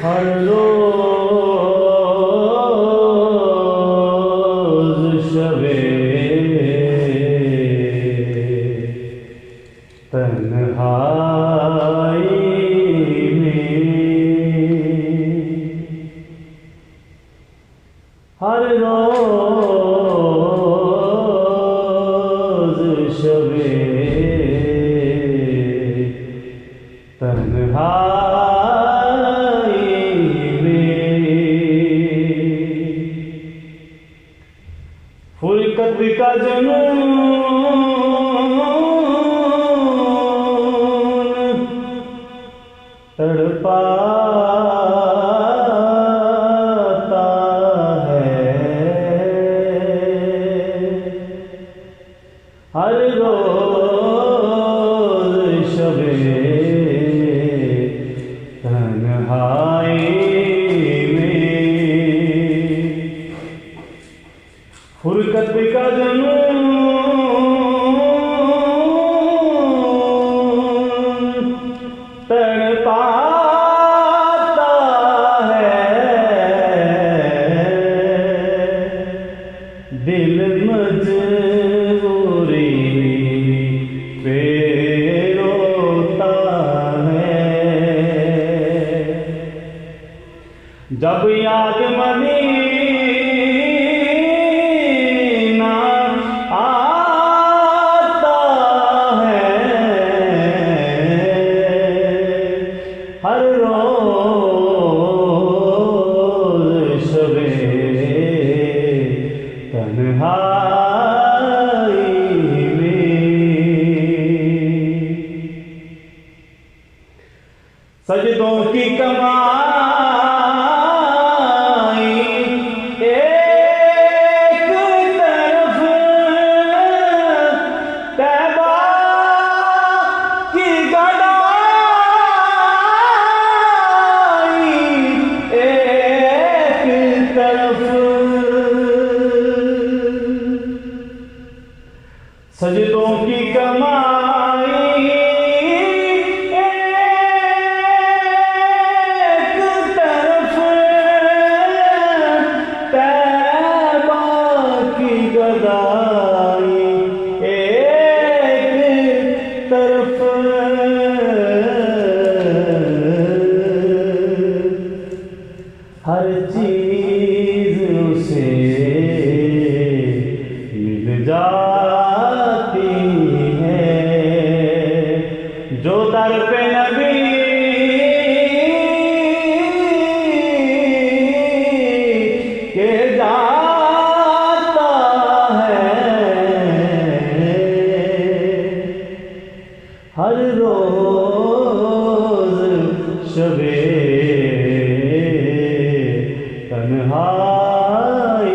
हर रोज शबे तन्हाई में, हर रोज शबे तन्हाई फुरकत का जुनून तड़पाता है, हर रोज शबे तन्हाई में, फुरकत का जुनून तड़पाता है, दिल मजबूरी पे रोता है, जब याद मदीना आता है, हर रोज शबे तन्हाई में, सजदों की कमाई एक तरफ, तैबा की गड़ाई एक तरफ, सजदों की कमाई एक तरफ, तैबा की गदाई एक तरफ, हर चीज उसे मिल जाती है, जो दर पे नबी के जाता है, हर रोज शबे तन्हाई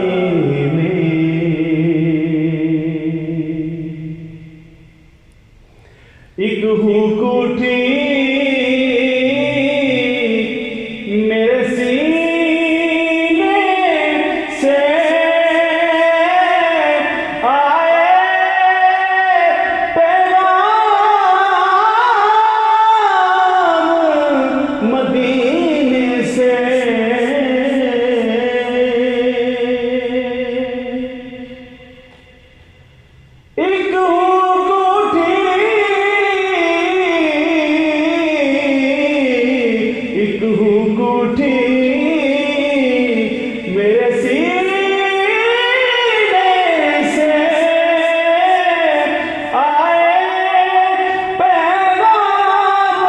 में, एक हुक उठी मेरे सीने से, आए पैगाम मदीने से, एक हुक उठी, एक हुक उठी मेरे सीने से, आए पैगाम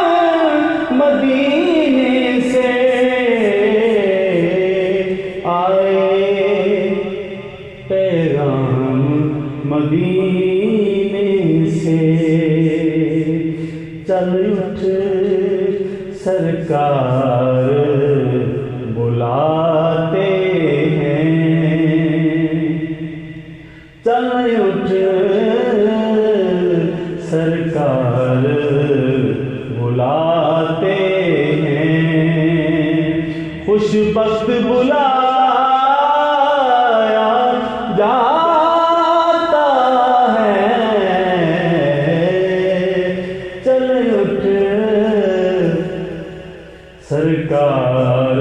मदीने से, आए पैगाम मदीने से, चल उठ सरकार बुलाते हैं, चल उठ सरकार बुलाते हैं, खुशबख्त बुलाया जाता है, चल उठ सरकार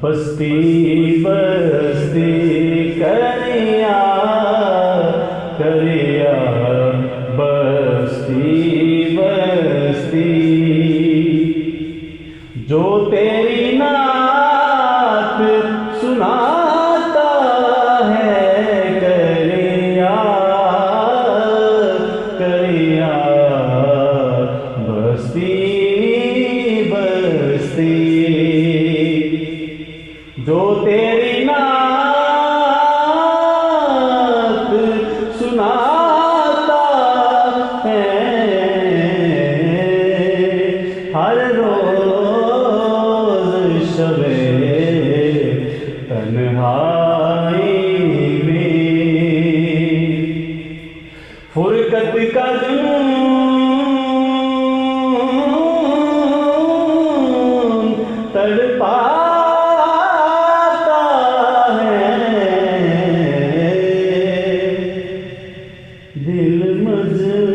बस्ती बस्ती करिया करिया बस्ती बस्ती जो तेरी नात सुनाता है करिया करिया बस्ती बस्ती जो तेरी नात सुनाता है हर रोज शबे तन्हाई में फुरकत का जुनून तड़पाता है दिल मजबूर